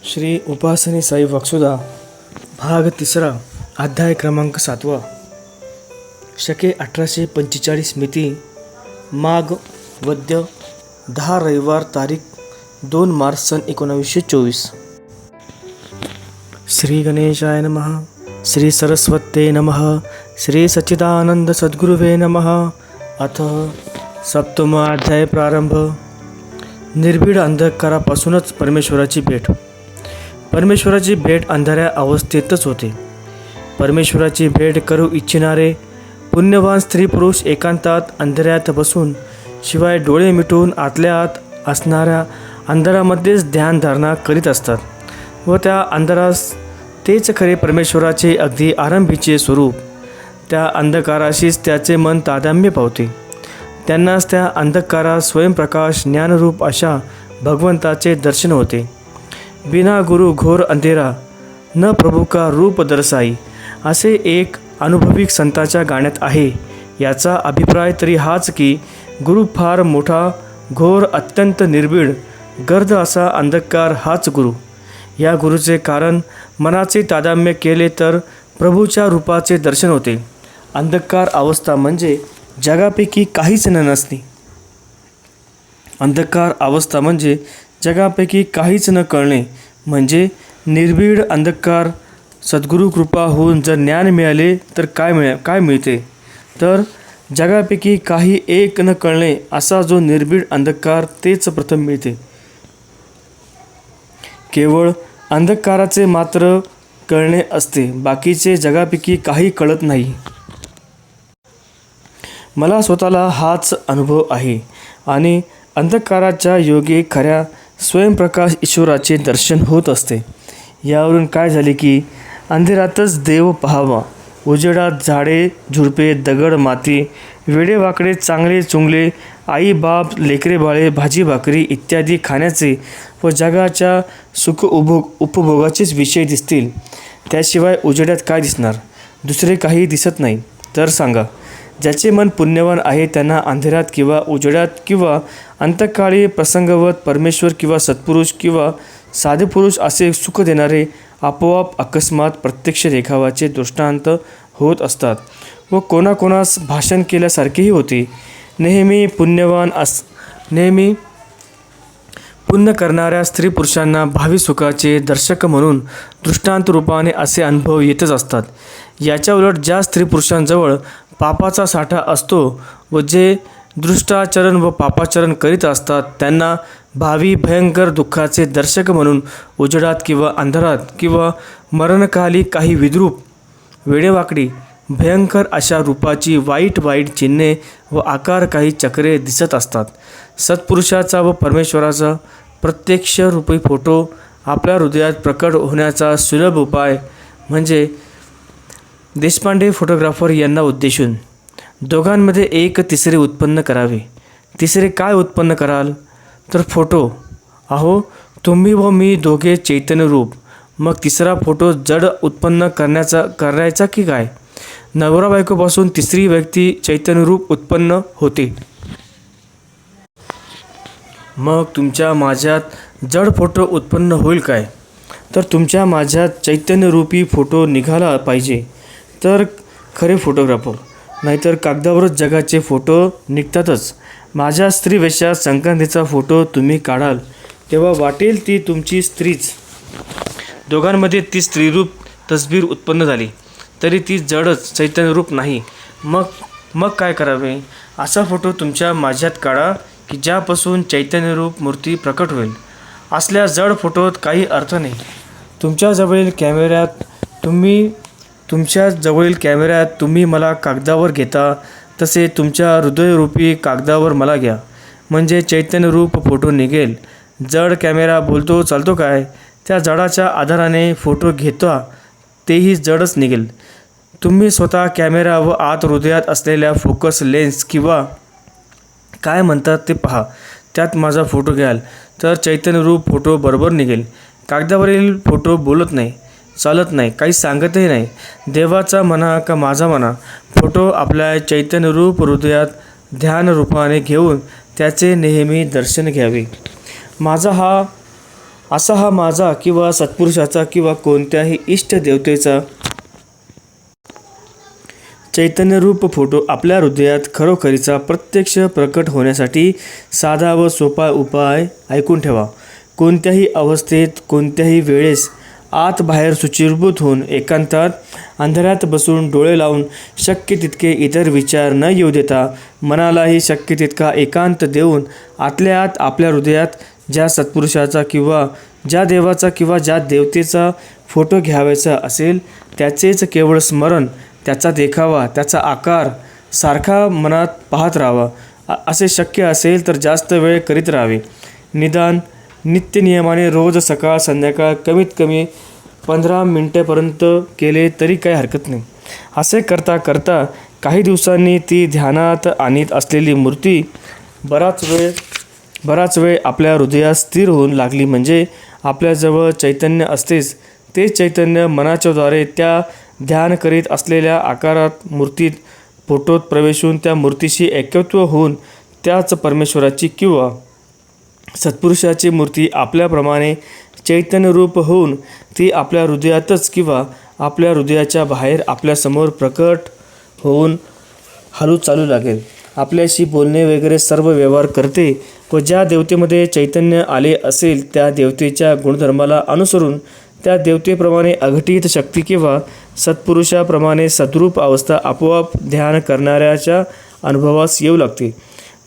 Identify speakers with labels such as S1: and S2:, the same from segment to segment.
S1: श्री उपासनी साई वक्सुदा भाग 3 अध्याय क्रमांक 7 शके 1845 मिती माघ वद्य 10 रविवार तारीख 2 मार्च सन 1924। श्री गणेशाय नमः। श्री सरस्वते नमः। श्री सच्चिदानंद सद्गुरुवे नमः। अथ सप्तम अध्याय प्रारंभ। निर्भीड अंधकारापासूनच परमेश्वराची भेट। परमेश्वराची भेट अंधाऱ्या अवस्थेतच होते। परमेश्वराची भेट करू इच्छिणारे पुण्यवान स्त्री पुरुष एकांतात अंधाऱ्यात बसून शिवाय डोळे मिटून आतल्या आत असणाऱ्या अंधारामध्येच ध्यानधारणा करीत असतात व त्या अंधारास तेच खरे परमेश्वराचे अगदी आरंभीचे स्वरूप। त्या अंधकाराशीच त्याचे मन तादात्म्य पावते। त्यांनाच त्या अंधकारात स्वयंप्रकाश ज्ञानरूप अशा भगवंताचे दर्शन होते। बिना गुरु घोर अंधेरा न प्रभु का रूप दर्शाई असे एक अनुभविक संताच्या गाण्यात आहे। याचा अभिप्राय तरी हाच की गुरु फार मोठा घोर अत्यंत निर्भीड गर्द असा अंधकार हाच गुरु। या गुरुचे कारण मनाचे तादात्म्य केले तर प्रभूच्या रूपाचे दर्शन होते। अंधकार अवस्था म्हणजे जगापैकी काहीच न नसणे। अंधकार अवस्था म्हणजे जगापैकी काहीच न कळणे म्हणजे निर्भीड अंधकार। सद्गुरु कृपा होऊन जर ज्ञान मिळाले तर काय मिळते तर जगापैकी काही एक न कळणे असा जो निर्भीड अंधकार तेच प्रथम मिळते। केवळ अंधकाराचे मात्र कळणे असते, बाकीचे जगापैकी काही कळत नाही। मला स्वतःला हाच अनुभव आहे आणि अंधकाराच्या योगे खऱ्या स्वयंप्रकाश ईश्वराचे दर्शन होत असते। यावरून काय झाले की अंधेरातच देव पाहावा, उजेडात झाडे झुडपे दगड माती वेडेवाकडे चांगले चुंगले आई बाप लेकरे बाळे भाजी भाकरी इत्यादी खाण्याचे व जगाच्या सुख उपभोगाचेच विषय दिसतील। त्याशिवाय उजेडात काय दिसणार? दुसरे काही दिसत नाही तर सांगा। ज्याचे मन पुण्यवान आहे त्यांना अंधेरात किंवा उजेडात किंवा अंतकाळी प्रसंगवत परमेश्वर किंवा सत्पुरुष किंवा साधे पुरुष असे सुख देणारे आपोआप अकस्मात प्रत्यक्ष देखावाचे दृष्टांत होत असतात व कोणाकोणास भाषण केल्यासारखेही होते। नेहमी पुण्य करणाऱ्या स्त्री पुरुषांना भावी सुखाचे दर्शक म्हणून दृष्टांत रूपाने असे अनुभव येतच असतात। याच्या उलट ज्या स्त्री पुरुषांजवळ पापाचा साठा असतो व जे दृष्टाचरण व पापाचरण करीत असतात त्यांना भावी भयंकर दुःखाचे दर्शक म्हणून उजेडात किंवा अंधारात किंवा मरणकाली काही विद्रूप वेडेवाकडी भयंकर अशा रूपाची वाईट चिन्हे व आकार काही चक्रे दिसत असतात। सत्पुरुषाचा व परमेश्वराचा प्रत्यक्ष रूपी फोटो आपल्या हृदयात प्रकट होण्याचा सुलभ उपाय म्हणजे देशपांडे फोटोग्राफर यांना उद्देशून दोघांमध्ये एक तिसरे उत्पन्न करावे। तिसरे काय उत्पन्न कराल तर फोटो। अहो तुम्ही व मी दोघे चैतन्य रूप, मग तिसरा फोटो जड उत्पन्न करायचा की काय? नवरा बायकोपासून तिसरी व्यक्ती चैतन्य रूप उत्पन्न होते। मग तुमच्या माझ्यात जड फोटो उत्पन्न होईल काय? तर तुमच्या माझ्यात चैतन्यरूपी फोटो निघाला पाहिजे तर खरे फोटोग्राफर, नाहीतर कागदावरच जगाचे फोटो निघतातच। माझ्या स्त्रीवेशात संक्रांतीचा फोटो तुम्ही काढाल तेव्हा वाटेल ती तुमची स्त्रीच। दोघांमध्ये ती स्त्रीरूप तसबीर उत्पन्न झाली तरी ती जडच चैतन्यरूप नाही। मग काय करावे? असा फोटो तुमच्या माझ्यात काढा की ज्यापासून चैतन्यरूप मूर्ती प्रकट होईल। असल्या जड फोटोत काही अर्थ नाही। तुमच्या जवळील कॅमेऱ्यात तुम्ही मला कागदावर घेता तसे तुमच्या हृदयरूपी कागदावर मला घ्या, म्हणजे चैतन्यरूप फोटो निघेल। जड कॅमेरा बोलतो चालतो काय? त्या जडाच्या आधाराने फोटो घेता तेही जडच निघेल। तुम्ही स्वतः कॅमेरा व आत हृदयात असलेल्या फोकस लेन्स किंवा काय म्हणतात ते पहा, त्यात माझा फोटो घ्याल तर चैतन्यरूप फोटो बरोबर निघेल। कागदावरील फोटो बोलत नाही, चालत नाही, काही सांगतही नाही। देवाचा म्हणा का माझा म्हणा, फोटो आपल्या चैतन्यरूप हृदयात ध्यान रूपाने घेऊन त्याचे नेहमी दर्शन घ्यावे। माझा हा असा हा माझा किंवा सत्पुरुषाचा किंवा कोणत्याही इष्ट देवतेचा चैतन्यरूप फोटो आपल्या हृदयात खरोखरीचा प्रत्यक्ष प्रकट होण्यासाठी साधा व सोपा उपाय ऐकून ठेवा. कोणत्याही अवस्थेत कोणत्याही वेळेस आत बाहेर शुचिर्भूत होऊन एकांतात अंधारात बसून डोळे लावून शक्य तितके इतर विचार न येऊ देता मनालाही शक्य तितका एकांत देऊन आतल्या आत आपल्या हृदयात ज्या सत्पुरुषाचा किंवा ज्या देवाचा किंवा ज्या देवतेचा फोटो घ्यावायचा असेल त्याचेच केवळ स्मरण, त्याचा देखावा, त्याचा आकार सारखा मनात पाहत राहावा. असे शक्य असेल तर जास्त वेळ करीत राहावे. निदान नित्यनियमाने रोज सकाळ संध्याकाळ कमीत कमी 15 मिनिटेपर्यंत केले तरी काही हरकत नाही. असे करता करता काही दिवसांनी ती ध्यानात आणीत असलेली मूर्ती बराच वेळ आपल्या हृदयात स्थिर होऊन लागली म्हणजे आपल्याजवळ चैतन्य असतेच. ते चैतन्य मनाच्याद्वारे त्या ध्यान करीत असलेल्या आकारात मूर्तीत फोटोत प्रवेशून त्या मूर्तीशी ऐक्यत्व होऊन त्याच परमेश्वराची किंवा सत्पुरुषाची मूर्ती आपल्याप्रमाणे चैतन्यरूप होऊन ती आपल्या हृदयातच किंवा आपल्या हृदयाच्या बाहेर आपल्यासमोर प्रकट होऊन हलू चालू लागेल. आपल्याशी बोलणे वगैरे सर्व व्यवहार करते व ज्या देवतेमध्ये चैतन्य आले असेल त्या देवतेच्या गुणधर्माला अनुसरून त्या देवतेप्रमाणे अघटित शक्ती किंवा सत्पुरुषाप्रमाणे सद्रूप अवस्था आपोआप ध्यान करणाऱ्याच्या अनुभवास येऊ लागते.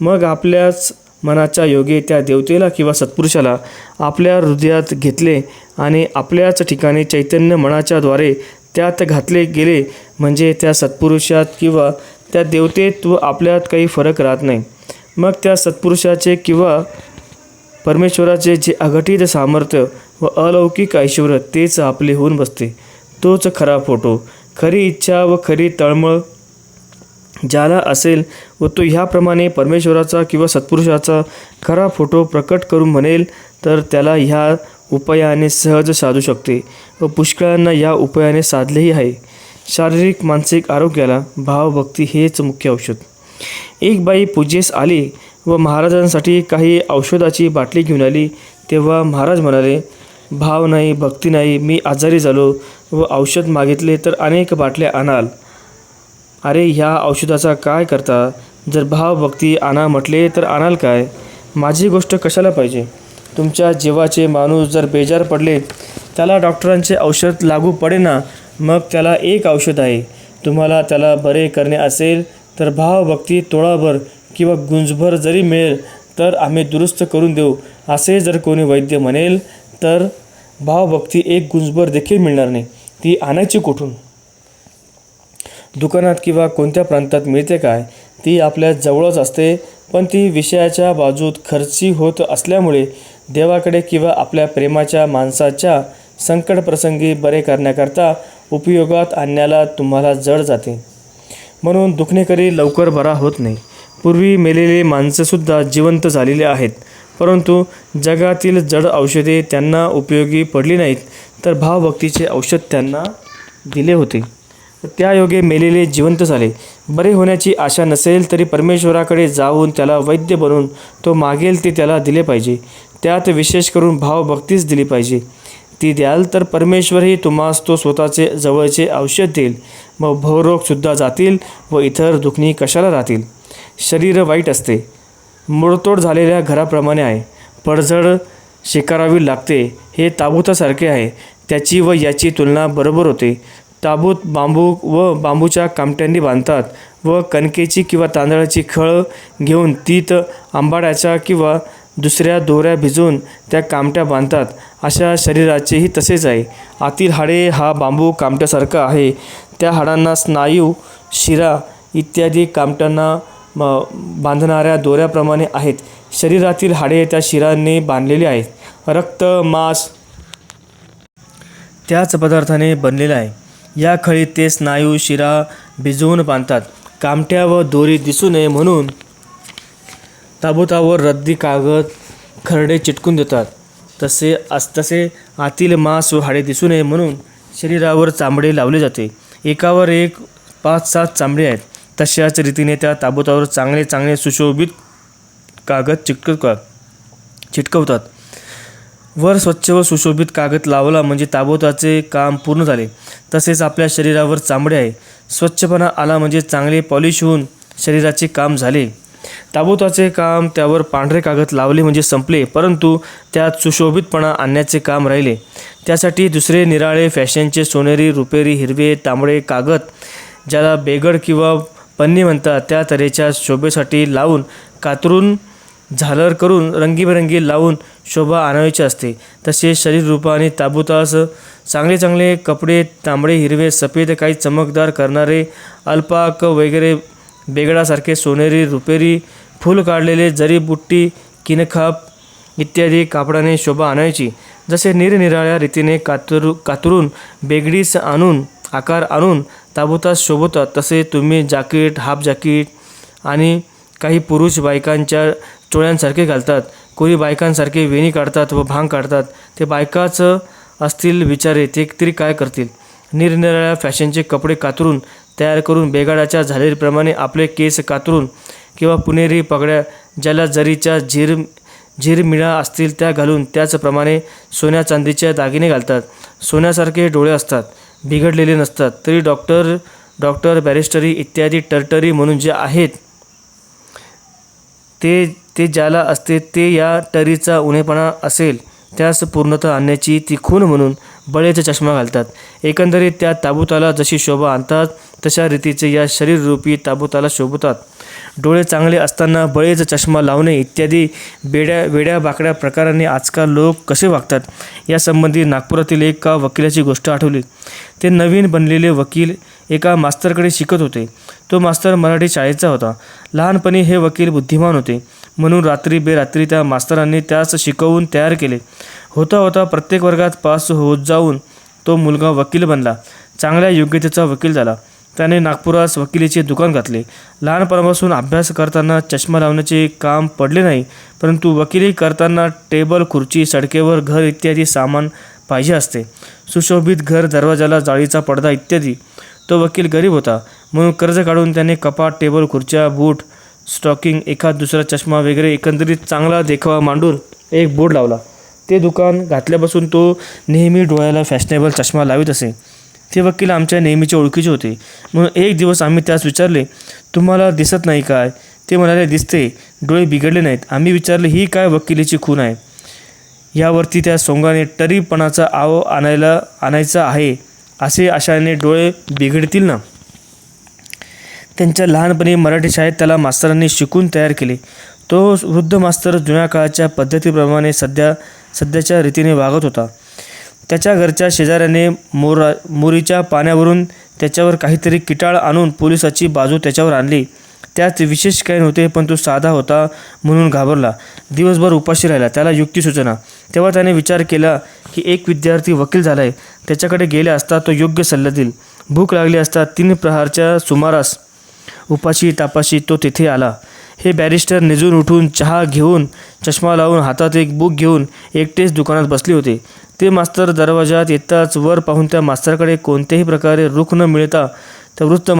S1: मग आपल्याच मनाच्या योगे त्या देवतेला किंवा सत्पुरुषाला आपल्या हृदयात घेतले आणि आपल्याच ठिकाणी चैतन्य मनाच्याद्वारे त्यात घातले गेले म्हणजे त्या सत्पुरुषात किंवा त्या देवतेत व आपल्यात काही फरक राहत नाही. मग त्या सत्पुरुषाचे किंवा परमेश्वराचे जे अघटित सामर्थ्य व अलौकिक ऐश्वर तेच आपले होऊन बसते. तोच खरा फोटो, खरी इच्छा व खरी तळमळ ज्याला असेल व तो ह्याप्रमाणे परमेश्वराचा किंवा सत्पुरुषाचा खरा फोटो प्रकट करून म्हणेल तर त्याला ह्या उपायाने सहज साधू शकते व पुष्कळांना या उपायाने साधलेही आहे. शारीरिक मानसिक आरोग्याला भावभक्ती हेच मुख्य औषध. एक बाई पूजेस आली व महाराजांसाठी काही औषधाची बाटली घेऊन आली. तेव्हा महाराज म्हणाले, भाव नाही, भक्ती नाही, मी आजारी झालो व औषध मागितले तर अनेक बाटल्या आणाल. अरे ह्या औषधाचा काय करता? जर भावभक्ती आणा म्हटले तर आणाल काय? माझी गोष्ट कशाला पाहिजे? तुमच्या जीवाचे माणूस जर बेजार पडले त्याला डॉक्टरांचे औषध लागू पडेना, मग त्याला एक औषध आहे. तुम्हाला त्याला बरे करणे असेल तर भावभक्ती तोळाभर किंवा गुंजभर जरी मिळेल तर आम्ही दुरुस्त करून देऊ. असे जर कोणी वैद्य म्हणेल तर भावभक्ती एक गुंजभर देखील मिळणार नाही. ती आणायची कुठून? दुकानात किंवा कोणत्या प्रांतात मिळते काय? ती आपल्या जवळच असते, पण ती विषयाच्या बाजूत खर्ची होत असल्यामुळे देवाकडे किंवा आपल्या प्रेमाच्या माणसाच्या संकटप्रसंगी बरे करण्याकरता उपयोगात आणण्याला तुम्हाला जड जाते. म्हणून दुखणेकरी लवकर बरा होत नाही. पूर्वी मेलेले माणसेसुद्धा जिवंत झालेले आहेत, परंतु जगातील जड औषधे त्यांना उपयोगी पडली नाहीत तर भावभक्तीचे औषध त्यांना दिले होते. त्या योगे मेलेले जिवंत झाले. बरे होण्याची आशा नसेल तरी परमेश्वराकडे जाऊन त्याला वैद्य बनवून तो मागेल ते त्याला दिले पाहिजे. त्यात विशेष करून भावभक्तीच दिली पाहिजे. ती द्याल तर परमेश्वरही तुम्हास तो स्वतःचे जवळचे औषध देईल. मग भवरोगसुद्धा जातील व इतर दुखणी कशाला राहतील. शरीर वाईट असते, मोडतोड झालेल्या घराप्रमाणे आहे. पडझड स्वीकारावी लागते. हे ताबूतासारखे आहे. त्याची व याची तुलना बरोबर होते. ताबूत बांबू व बांबूच्या कामट्यांनी बांधतात व कणकेची किंवा तांदळाची खळ घेऊन तीत आंबाड्याच्या किंवा दुसऱ्या दोऱ्या भिजवून त्या कामट्या बांधतात. अशा शरीराचेही तसेच आहे. आतील हाडे हा बांबू कामट्यासारखा आहे. त्या हाडांना स्नायू, शिरा इत्यादी कामट्यांना बांधणाऱ्या दोऱ्याप्रमाणे आहेत. शरीरातील हाडे त्या शिरांनी बांधलेली आहेत. रक्त, मांस त्याच पदार्थाने बनलेला आहे. या खळीत ते स्नायू, शिरा भिजवून बांधतात. कामट्या व दोरी दिसू नये म्हणून ताबूतावर रद्दी कागद खरडे चिटकून देतात. तसे आतील मांस व हाडे दिसू नये म्हणून शरीरावर चामडे लावले जाते. एकावर एक 5-7 चामडे आहेत. तशाच रीतीने त्या ताबूतावर चांगले सुशोभित कागद चिटकवतात. वर स्वच्छ व सुशोभित कागद लावला म्हणजे ताबोताचे काम पूर्ण झाले. तसेच आपल्या शरीरावर चामडे आहे. स्वच्छपणा आला म्हणजे चांगले पॉलिश होऊन शरीराचे काम झाले. ताबोताचे काम त्यावर पांढरे कागद लावले म्हणजे संपले, परंतु त्यात सुशोभितपणा आणण्याचे काम राहिले. त्यासाठी दुसरे निराळे फॅशनचे सोनेरी, रुपेरी, हिरवे, तांबडे कागद, ज्याला बेगड किंवा पन्नी म्हणतात, त्या तऱ्हेच्या शोभेसाठी लावून, कातरून, झालर करून, रंगीबेरंगी लावून शोभा आणायची असते. तसे शरीररूपाने ताबोतास चांगले चांगले कपडे, तांबडे, हिरवे, सफेद, काही चमकदार करणारे, अल्पाक वगैरे बेगडासारखे सोनेरी, रुपेरी, फूल काढलेले, जरीबुट्टी, किनखाप इत्यादी कापडाने शोभा आणायची. जसे निरनिराळ्या रीतीने कातरून बेगडीस आणून आकार आणून ताबोतात शोभवतात, तसे तुम्ही जाकीट, हाफ जाकीट आणि काही पुरुष बायकांच्या चोळ्यांसारखे घालतात. कोणी बायकांसारखे वेणी काढतात व भांग काढतात. ते बायकाच असतील बिचारे, ते तरी काय करतील. निरनिराळ्या फॅशनचे कपडे कातरून तयार करून बेगाडाच्या झालेप्रमाणे आपले केस कातरून किंवा पुणेरी पगड्या, ज्याला जरीच्या झिरमिळा असतील त्या घालून, त्याचप्रमाणे सोन्या चांदीचे दागिने घालतात. सोन्यासारखे डोळे असतात, बिघडलेले नसतात. तरी डॉक्टर, बॅरिस्टरी इत्यादी टर्टरी म्हणून जे आहेत, ते ज्याला असते ते या टरीचा उणेपणा असेल त्यास पूर्णतः आणण्याची ती खूण म्हणून बळेचा चष्मा घालतात. एकंदरीत त्या ताबूताला जशी शोभा आणतात, तशा रीतीचे या शरीररूपी ताबूताला शोभतात. डोळे चांगले असताना बळेचा चष्मा लावणे इत्यादी वेड्या बाकड्या प्रकाराने आजकाल लोक कसे वागतात, यासंबंधी नागपुरातील एका वकिलाची गोष्ट आठवली. ते नवीन बनलेले वकील एका मास्तरकडे शिकत होते. तो मास्तर मराठी शाळेचा होता. लहानपणी हे वकील बुद्धिमान होते, म्हणून रात्री बेरात्री त्या मास्तरांनी त्यास शिकवून तयार केले. होता प्रत्येक वर्गात पास होत जाऊन तो मुलगा वकील बनला. चांगल्या योग्यतेचा वकील झाला. त्याने नागपुरास वकिलीचे दुकान घातले. लहानपणापासून अभ्यास करताना चष्मा लावण्याचे काम पडले नाही, परंतु वकिली करताना टेबल, खुर्ची, सडकेवर घर इत्यादी सामान पाहिजे असते. सुशोभित घर, दरवाजाला जाळीचा पडदा इत्यादी. तो वकील गरीब होता, म्हणून कर्ज काढून त्याने कपाट, टेबल, खुर्च्या, बूट, स्टॉकिंग, एखाद दुसरा चष्मा वगैरे एकंदरीत चांगला देखावा मांडून एक बोर्ड लावला. ते दुकान घातल्यापासून तो नेहमी डोळ्याला फॅशनेबल चष्मा लावित असे. ते वकील आमच्या नेहमीचे ओळखीचे होते, म्हणून एक दिवस आम्ही त्यास विचारले, तुम्हाला दिसत नाही काय? ते म्हणाले, दिसते, डोळे बिघडले नाहीत. आम्ही विचारले, ही काय वकिलीची खूण आहे? यावरती त्या सोंगाने टरीपणाचा आव आणायचा आहे असे आशाने डोळे बिघडतील ना. त्यांच्या लहानपणी मराठी शाळेत त्याला मास्तरांनी शिकून तयार केले. तो वृद्ध मास्तर जुन्या काळाच्या पद्धतीप्रमाणे सध्याच्या रीतीने वागत होता. त्याच्या घरच्या शेजाऱ्याने मोरीच्या पाण्यावरून त्याच्यावर काहीतरी किटाळ आणून पोलिसाची बाजू त्याच्यावर आणली. त्यात विशेष काही नव्हते, पण तो साधा होता म्हणून घाबरला. दिवसभर उपाशी राहिला. त्याला युक्ती सुचना. तेव्हा त्याने विचार केला की एक विद्यार्थी वकील झाला आहे, त्याच्याकडे गेले असता तो योग्य सल्ला देईल. भूक लागली असता 3 प्रहारच्या सुमारास उपाशी तापाशी तो तिथे आला. हे बॅरिस्टर निजून उठून चहा घेऊन, चष्मा लावून, हातात एक बुक घेऊन एकटेच दुकानात बसले होते. ते मास्तर दरवाजात येताच वर पाहून त्या मास्तरकडे कोणत्याही प्रकारे रुख न मिळता त्या वृद्ध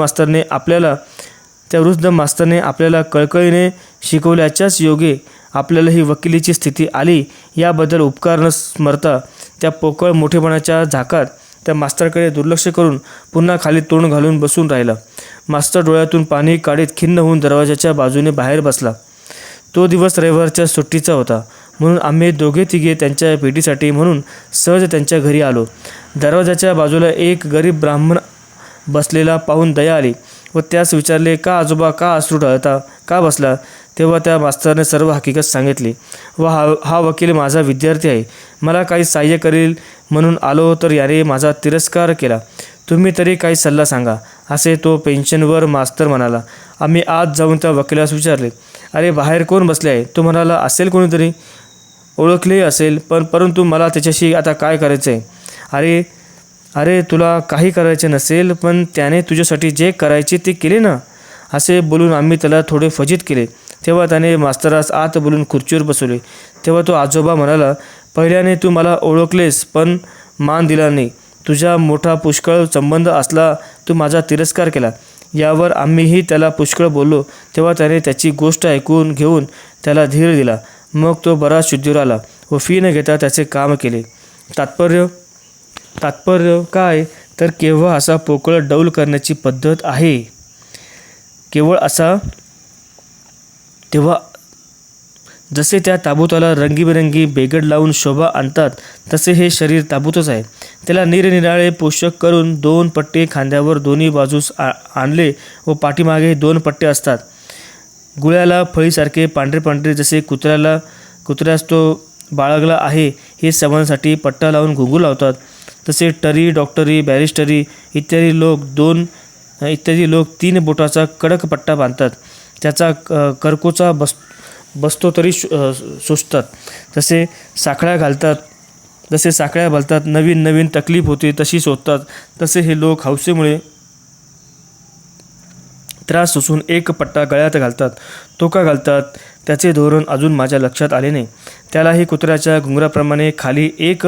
S1: मास्तरने आपल्याला कळकळीने शिकवल्याच्याच योगे आपल्याला ही वकिलीची स्थिती आली याबद्दल उपकार न स्मरता त्या पोकळ मोठेपणाच्या झाकात त्या मास्तरकडे दुर्लक्ष करून पुन्हा खाली तोंड घालून बसून राहिला. मास्तर डोळ्यातून पाणी काढीत खिन्न होऊन दरवाजाच्या बाजूने बाहेर बसला. तो दिवस रविवारच्या सुट्टीचा होता, म्हणून आम्ही दोघे तिघे त्यांच्या भेटीसाठी म्हणून सहज त्यांच्या घरी आलो. दरवाजाच्या बाजूला एक गरीब ब्राह्मण बसलेला पाहून दया आली व त्यास विचारले, का आजोबा, का अश्रू ढळता, का बसला? तेव्हा त्या मास्तराने सर्व हकीकत सांगितली व हा वकील माझा विद्यार्थी आहे, मला काही सहाय्य करेल म्हणून आलो, तर याने माझा तिरस्कार केला. तुम्ही तरी काही सल्ला सांगा, असे तो पेन्शनवर मास्तर म्हणाला. आम्ही आत जाऊन त्या वकिलास विचारले, अरे बाहेर कोण बसले आहे? तो म्हणाला, असेल कोणीतरी, ओळखले असेल, परंतु मला त्याच्याशी आता काय करायचं आहे? अरे तुला काही करायचे नसेल, पण त्याने तुझ्यासाठी जे करायचे ते केले ना, असे बोलून आम्ही त्याला थोडे फजित केले. तेव्हा त्याने मास्तरास आत बोलून खुर्चीवर बसवले. तेव्हा तो आजोबा म्हणाला, पहिल्याने तू मला ओळखलेस पण मान दिला नाही. तुझा मोठा पुष्कळ संबंध असला तू माझा तिरस्कार केला. यावर आम्हीही त्याला पुष्कळ बोललो. तेव्हा त्याने त्याची गोष्ट ऐकून घेऊन त्याला धीर दिला. मग तो बराच शुद्धीवर आला व फी न घेता त्याचे काम केले. तात्पर्य काय तर केव्हा असा पोकळ डौल करण्याची पद्धत आहे, केवळ असा तेव्हा जसे त्या ताबूताला रंगीबेरंगी बेगड लावून शोभा आणतात तसे हे शरीर ताबूतच आहे. त्याला निरनिराळे पोषक करून 2 पट्टे खांद्यावर दोन्ही बाजूस आणले व पाठीमागे 2 पट्टे असतात. गुळ्याला फळीसारखे पांढरे पांढरे जसे कुत्र्यास तो बाळगला आहे हे समजण्यासाठी पट्टा लावून घुंगू लावतात, तसे टरी, डॉक्टरी, बॅरिस्टरी इत्यादी लोक 3 बोटाचा कडक पट्टा बांधतात. त्याचा करकोचा बसतो तरी सुचतात. जसे साखळ्या घालतात, नवीन तकलीफ होते तशी शोधतात, तसे हे लोक हौसेमुळे त्रास सोसून एक पट्टा गळ्यात घालतात. तो का घालतात त्याचे धोरण अजून माझ्या लक्षात आले नाही. त्यालाही कुत्र्याच्या घुंगराप्रमाणे खाली एक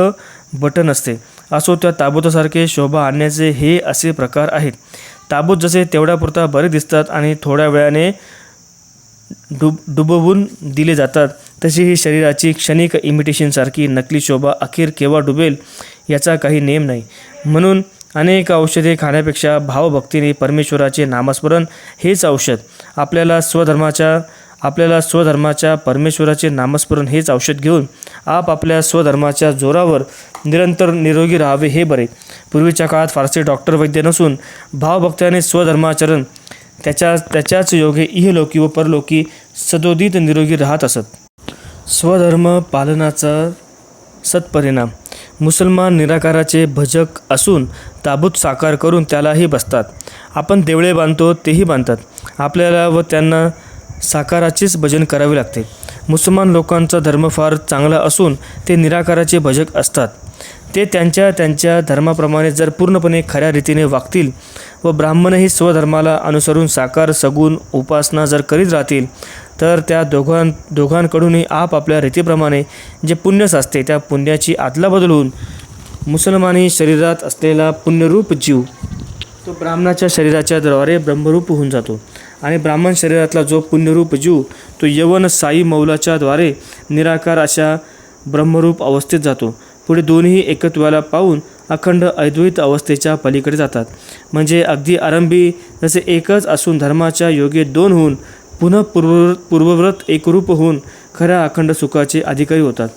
S1: बटन असते. असो, त्या ताबूतासारखे शोभा आणण्याचे हे असे प्रकार आहेत. ताबूत जसे तेवढ्यापुरता बरे दिसतात आणि थोड्या वेळाने डुबवून दिले जातात, तशी ही शरीराची क्षणिक इमिटेशनसारखी नकली शोभा अखेर केव्हा डुबेल याचा काही नेम नाही. म्हणून अनेक औषधे खाण्यापेक्षा भावभक्तीने परमेश्वराचे नामस्मरण हेच औषध. आपल्याला स्वधर्माच्या परमेश्वराचे नामस्मरण हेच औषध घेऊन आपल्या स्वधर्माच्या जोरावर निरंतर निरोगी राहावे हे बरे. पूर्वीच्या काळात फारसे डॉक्टर वैद्य नसून भावभक्त्याने स्वधर्माचरण त्याच्याच योगे इहलोकी व परलोकी सदोदित निरोगी राहत असत. स्वधर्म पालनाचा सत्परिणाम. मुसलमान निराकाराचे भजक असून ताबूत साकार करून त्यालाही बसतात. आपण देवळे बांधतो तेही बांधतात. आपल्याला व त्यांना साकाराचेच भजन करावे लागते. मुसलमान लोकांचा धर्म फार चांगला असून ते निराकाराचे भजक असतात. ते त्यांच्या धर्माप्रमाणे जर पूर्णपणे खऱ्या रीतीने वागतील व ब्राह्मणही स्वधर्माला अनुसरून साकार सगुण उपासना जर करीत राहतील तर त्या दोघांकडूनही आपल्या रीतीप्रमाणे जे पुण्य साचते त्या पुण्याची आदलाबदल होऊन मुसलमानी शरीरात असलेला पुण्यरूप जीव तो ब्राह्मणाच्या शरीराच्या द्वारे ब्रह्मरूप होऊन जातो आणि ब्राह्मण शरीरातला जो पुण्यरूप जीव तो यवन साई मौलाच्या द्वारे निराकार अशा ब्रह्मरूप अवस्थेत जातो. पुढे दोन्ही एकत्वाला पाहून अखंड अद्वैत अवस्थेच्या पलीकडे जातात. म्हणजे अगदी आरंभी जसे एकच असून धर्माच्या योगे 2 होऊन पुन्हा पूर्वव्रत एकरूप होऊन खऱ्या अखंड सुखाचे अधिकारी होतात.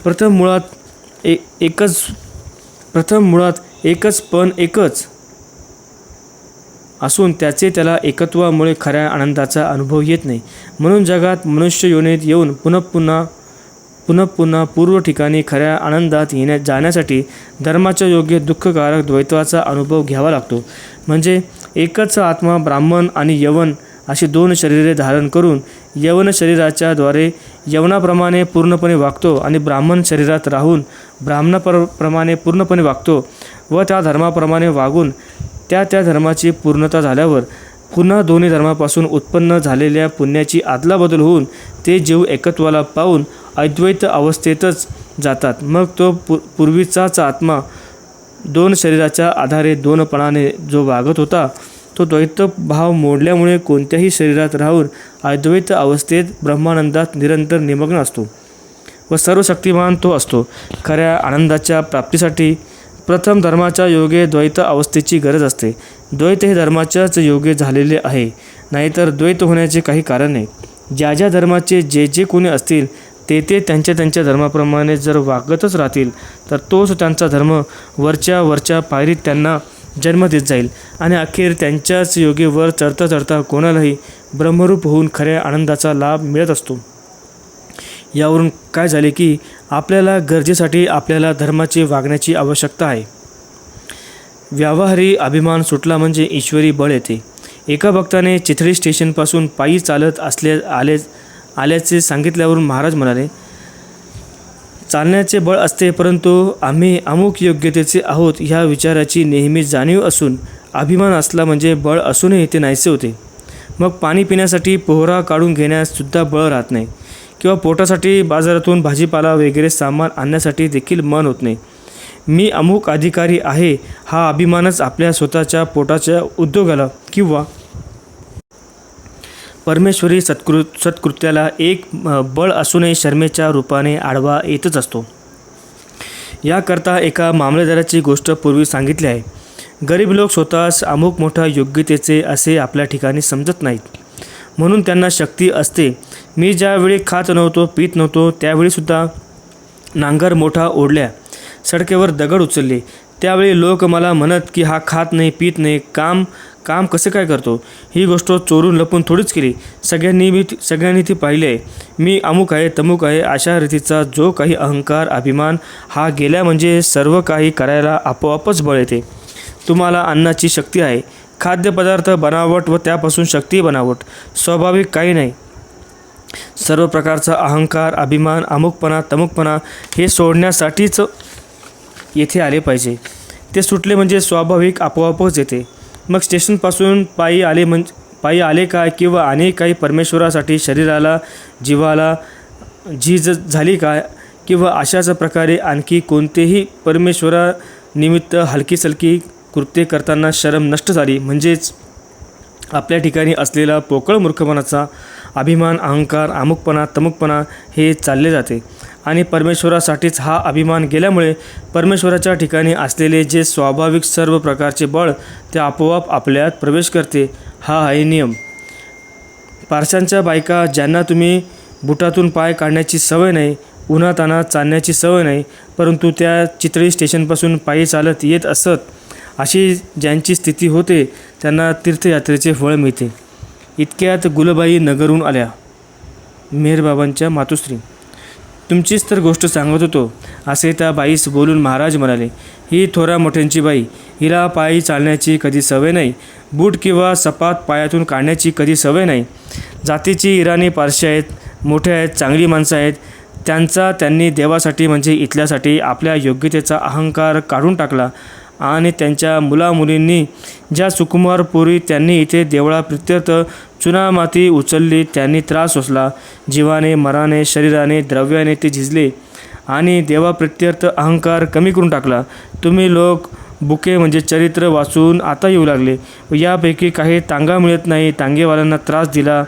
S1: प्रथम मुळात एकच पण एकच असून त्याला एकत्वामुळे खऱ्या आनंदाचा अनुभव येत नाही. म्हणून जगात मनुष्य योनीत येऊन पुन्हा पूर्व ठिकाणी खऱ्या आनंदात जाण्यासाठी धर्माच्या योग्य दुःखकारक द्वैत्वाचा अनुभव घ्यावा लागतो. म्हणजे एकच आत्मा ब्राह्मण आणि यवन अशी 2 शरीरे धारण करून यवन शरीराच्या द्वारे यवनाप्रमाणे पूर्णपणे वागतो आणि ब्राह्मण शरीरात राहून ब्राह्मणाप्रमाणे पूर्णपणे वागतो व त्या धर्माप्रमाणे वागून त्या धर्माची पूर्णता झाल्यावर पुन्हा दोन्ही धर्मापासून उत्पन्न झालेल्या पुण्याची आदलाबदल होऊन ते जीव एकत्वाला पाहून अद्वैत अवस्थेतच जातात. मग तो पूर्वीचाच आत्मा 2 शरीराच्या आधारे 2पणाने जो वागत होता तो द्वैत भाव मोडल्यामुळे कोणत्याही शरीरात राहून अद्वैत अवस्थेत ब्रह्मानंदात निरंतर निमग्न असतो व सर्वशक्तिमान तो असतो. खऱ्या आनंदाच्या प्राप्तीसाठी प्रथम धर्माच्या योगे द्वैत अवस्थेची गरज असते. द्वैत हे धर्माच्याच योगे झालेले आहे, नाहीतर द्वैत होण्याचे काही कारण नाही. ज्या धर्माचे जे कोणी असतील ते त्यांच्या धर्माप्रमाणे जर वागतच राहतील तर तोच त्यांचा धर्म वरच्या पायरीत त्यांना जन्म देत जाईल आणि अखेर त्यांच्याच योगे वर चढता कोणालाही ब्रह्मरूप होऊन खऱ्या आनंदाचा लाभ मिळत असतो. यावरून काय झाले की आपल्याला गरजेसाठी आपल्याला धर्माची वागण्याची आवश्यकता आहे. व्यावहारी अभिमान सुटला म्हणजे ईश्वरी बळ येते. एका भक्ताने चिथडी स्टेशनपासून पायी चालत आल्याचे सांगितल्यावरून महाराज म्हणाले, चालण्याचे बळ असते परंतु आम्ही अमुक योग्यतेचे आहोत ह्या विचाराची नेहमी जाणीव असून अभिमान असला म्हणजे बळ असूनही ते नाहीसे होते. मग पाणी पिण्यासाठी पोहरा काढून घेण्यास सुद्धा बळ राहत नाही किंवा पोटासाठी बाजारातून भाजीपाला वगैरे सामान आणण्यासाठी देखील मन होत नाही. मी अमुक अधिकारी आहे हा अभिमानच आपल्या स्वतःच्या पोटाच्या उद्योगाला किंवा परमेश्वरी सत्कृत्याला एक बळ असूनही शर्मेच्या रूपाने आडवा येतच असतो. याकरता एका मामलेदाराची गोष्ट पूर्वी सांगितली आहे. गरीब लोक स्वतःस अमुक मोठा योग्यतेचे असे आपल्या ठिकाणी समजत नाहीत, म्हणून त्यांना शक्ती असते. मी ज्यावेळी खात नव्हतो, पीत नव्हतो, त्यावेळीसुद्धा नांगर मोठा ओढल्या, सडकेवर दगड उचलले. त्यावेळी लोक मला म्हणत की हा खात नाही, पीत नाही, काम कसं काय करतो. ही गोष्ट चोरून लपून थोडीच केली. सगळ्यांनी ती पाहिली आहे. मी अमुक आहे, तमुक आहे, अशा रीतीचा जो काही अहंकार, अभिमान हा गेला म्हणजे सर्व काही करायला आपोआपच बळ येते. तुम्हाला अन्नाची शक्ती आहे. खाद्यपदार्थ बनावट व त्यापासून शक्ती बनावट, स्वाभाविक काही नाही. सर्व प्रकारचा अहंकार, अभिमान, अमुकपणा, तमुकपणा हे सोडण्यासाठीच येथे आले पाहिजे. ते सुटले म्हणजे स्वाभाविक आपोआपच येते. मग स्टेशनपासून पायी आले काय किंवा अनेक काही परमेश्वरासाठी शरीराला, जीवाला झीज झाली काय किंवा अशाच प्रकारे आणखी कोणतेही परमेश्वरानिमित्त हलकी-सलकी कृत्ये करताना शरम नष्ट झाली म्हणजेच आपल्या ठिकाणी असलेला पोकळ मूर्खपणाचा अभिमान, अहंकार, अमुकपणा, तमुकपणा हे चालले जाते आणि परमेश्वरासाठीच हा अभिमान गेल्यामुळे परमेश्वराच्या ठिकाणी असलेले जे स्वाभाविक सर्व प्रकारचे बळ ते आपोआप आपल्यात प्रवेश करते. हा आहे नियम. पारशांच्या बायका ज्यांना तुम्ही बुटातून पाय काढण्याची सवय नाही, उन्हातान्हात चालण्याची सवय नाही, परंतु त्या चितळी स्टेशनपासून पायी चालत येत असत, अशी ज्यांची स्थिती होते त्यांना तीर्थयात्रेचे फळ मिळते. इतक्यात गुलबाई नगरहून आल्या. मेहरबाबांच्या मातुश्री. तुमचीच तर गोष्ट सांगत होतो असे त्या बाईस बोलून महाराज म्हणाले, ही थोरा मोठ्यांची बाई, हिला पायी चालण्याची कधी सवय नाही, बूट किंवा सपात पायातून काढण्याची कधी सवय नाही. जातीची इराणी पारशी आहेत, मोठे आहेत, चांगली माणसं आहेत. त्यांनी देवासाठी म्हणजे इथल्यासाठी आपल्या योग्यतेचा अहंकार काढून टाकला आणि त्यांच्या मुलामुलींनी ज्या सुकुमार पोरी त्यांनी इथे देवळाप्रित्यर्थ चुनामाती उचलली, त्यांनी त्रास सोसला. जीवाने, मराने, शरीराने, द्रव्याने ते झिजले आणि देवाप्रित्यर्थ अहंकार कमी करून टाकला. तुम्ही लोक बुके म्हणजे चरित्र वाचून आता येऊ लागले. यापैकी काही तांगा मिळत नाही, तांगेवाल्यांनी त्रास दिला,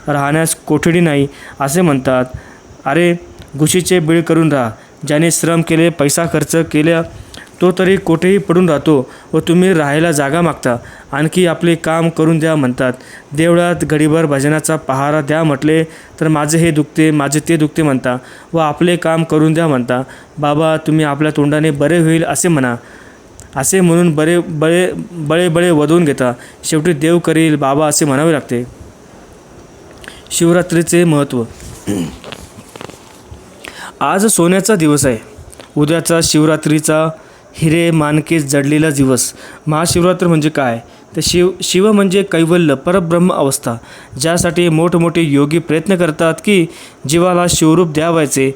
S1: राहण्यास कोठडी नाही असे म्हणतात. अरे घुशीचे बीळ करून राहा. ज्याने श्रम केले, पैसा खर्च केला, तो तरी कोठेही पडून राहतो व तुम्ही राहायला जागा मागता. आणखी आपले काम करून द्या म्हणतात. देवळात घडीभर भजनाचा पहारा द्या म्हटले तर माझे हे दुखते, माझे ते दुखते म्हणता व आपले काम करून द्या म्हणता. बाबा तुम्ही आपल्या तोंडाने बरे होईल असे म्हणा. असे म्हणून बळे वधवून घेता. शेवटी देव करील बाबा असे म्हणावे लागते. शिवरात्रीचे महत्त्व. आज सोन्याचा दिवस आहे. उद्याचा शिवरात्रीचा हिरे मानके जडलेला दिवस. महाशिवरात्र म्हणजे काय तर शिव म्हणजे कैवल्य, परब्रह्म अवस्था, ज्यासाठी मोठमोठे योगी प्रयत्न करतात की जीवाला शिवरूप द्यावायचे,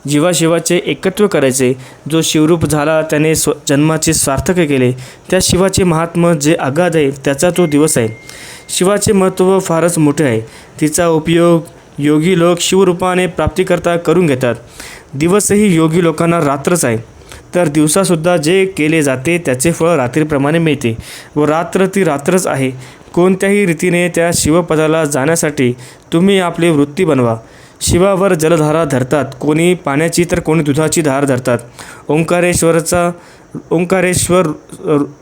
S1: जीवाशिवाचे एकत्व करायचे. जो शिवरूप झाला त्याने जन्माचे सार्थक केले. त्या शिवाचे महात्म्य जे अगाध आहे त्याचा तो दिवस आहे. शिवाचे महत्त्व फारच मोठे आहे. तिचा उपयोग योगी लोक शिवरूपाने प्राप्तीकरता करून घेतात. दिवसही योगी लोकांना रात्रच आहे, तर दिवसासुद्धा जे केले जाते त्याचे फळ रात्रीप्रमाणे मिळते व रात्र ती रात्रच आहे. कोणत्याही रीतीने त्या शिवपदाला जाण्यासाठी तुम्ही आपली वृत्ती बनवा. शिवावर जलधारा धरतात, कोणी पाण्याची तर कोणी दुधाची धार धरतात. ओंकारेश्वर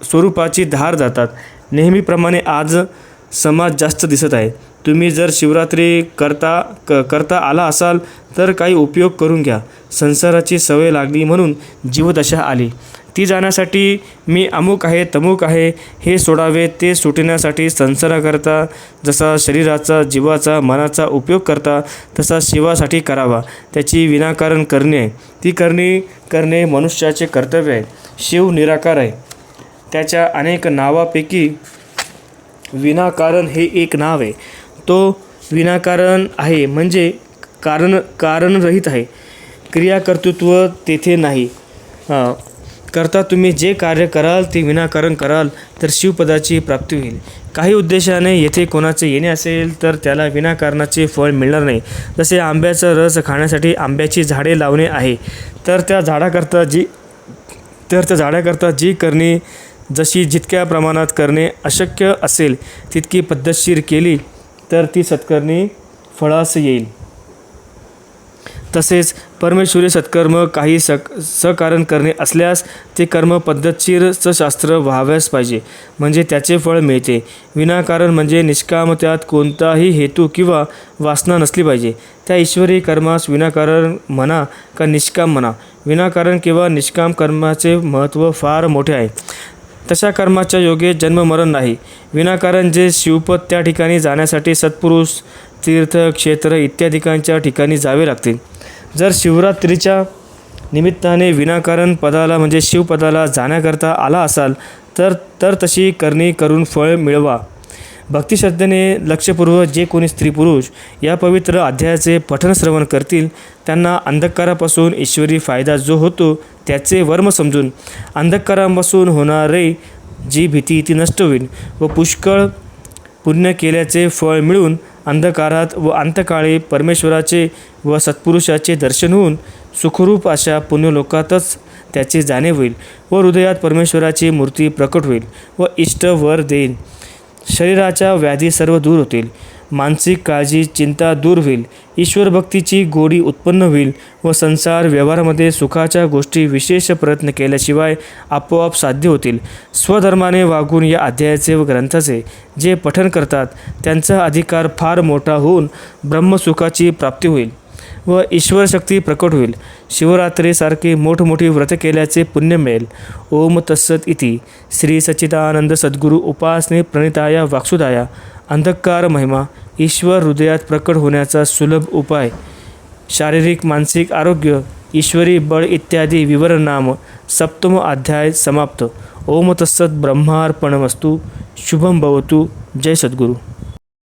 S1: स्वरूपाची धार धरतात. नेहमीप्रमाणे आज समाज जास्त दिसत आहे. तुम्ही जर शिवरात्री करता आला असाल तर काही उपयोग करून घ्या. संसाराची सवय लागली म्हणून जीवदशा आली. ती जाण्यासाठी मी अमुक आहे, तमुक आहे हे सोडावे. ते सुटण्यासाठी संसाराकरता जसा शरीराचा, जीवाचा, मनाचा उपयोग करता तसा शिवासाठी करावा. त्याची विनाकारण करणे आहे. ती करणे मनुष्याचे कर्तव्य आहे. शिव निराकार आहे. त्याच्या अनेक नावापैकी विनाकारण हे एक नाव आहे. तो विनाकारण आहे म्हणजे कारणरहित आहे. क्रियाकर्तृत्व तेथे नाही. करता तुम्ही जे कार्य कराल ते विनाकारण कराल तर शिवपदाची प्राप्ती होईल. काही उद्देशाने येथे कोणाचे येणे असेल तर त्याला विनाकारणाचे फळ मिळणार नाही. जसे आंब्याचा रस खाण्यासाठी आंब्याची झाडे लावणे आहे, तर त्या झाडाकरता जी करणी जशी जितक्या प्रमाणात करणे अशक्य असेल तितकी पद्धतशीर केली तर ती सत्कर्मी फळास येईल. तसेच परमेश्वरी सत्कर्म काही सकारण करणे असल्यास ते कर्म पद्धतशीरचं शास्त्र व्हाव्यास पाहिजे, म्हणजे त्याचे फळ मिळते. विनाकारण म्हणजे निष्काम, त्यात कोणताही हेतू किंवा वासना नसली पाहिजे. त्या ईश्वरी कर्मास विनाकारण म्हणा का निष्काम म्हणा, विनाकारण किंवा निष्काम कर्माचे महत्त्व फार मोठे आहे. तशा कर्माच्या योगे जन्ममरण नाही. विनाकारण जे शिवपद त्या ठिकाणी जाण्यासाठी सत्पुरुष, तीर्थ, क्षेत्र इत्यादिकांच्या ठिकाणी जावे लागते. जर शिवरात्रीच्या निमित्ताने विनाकारण पदाला म्हणजे शिवपदाला जाण्याकरता आला असाल तर तशी करणी करून फळ मिळवा. भक्तिश्रद्धेने लक्षपूर्वक जे कोणी स्त्री पुरुष या पवित्र अध्यायाचे पठण श्रवण करतील त्यांना अंधकारापासून ईश्वरी फायदा जो होतो त्याचे वर्म समजून अंधकारापासून होणारे जी भीती ती नष्ट होईल व पुष्कळ पुण्य केल्याचे फळ मिळून अंधकारात व अंतकाळी परमेश्वराचे व सत्पुरुषाचे दर्शन होऊन सुखरूप अशा पुण्यलोकातच त्याचे जाणीव होईल व हृदयात परमेश्वराची मूर्ती प्रकट होईल व इष्ट वर देईल. शरीराच्या व्याधी सर्व दूर होतील. मानसिक काळजी चिंता दूर होईल. ईश्वर भक्तीची गोडी उत्पन्न होईल व संसार व्यवहारामध्ये सुखाच्या गोष्टी विशेष प्रयत्न केल्याशिवाय आपोआप साध्य होतील. स्वधर्माने वागून या अध्यायाचे व ग्रंथाचे जे पठण करतात त्यांचा अधिकार फार मोठा होऊन ब्रह्मसुखाची प्राप्ती होईल व ईश्वर शक्ती प्रकट होईल. शिवरात्रीसारखी मोठमोठी व्रत केल्याचे पुण्य मिळेल. ओम तत्सत इति. श्री सच्चिदानंद सद्गुरु उपासने प्रणिताया वाक्सुदाया. अंधकार महिमा. ईश्वर हृदयात प्रकट होण्याचा सुलभ उपाय. शारीरिक मानसिक आरोग्य, ईश्वरी बळ इत्यादी विवरणाम. सप्तम अध्याय समाप्त. ओम तत्सत. ब्रह्मार्पणमस्तु. शुभम भवतु. जय सद्गुरु.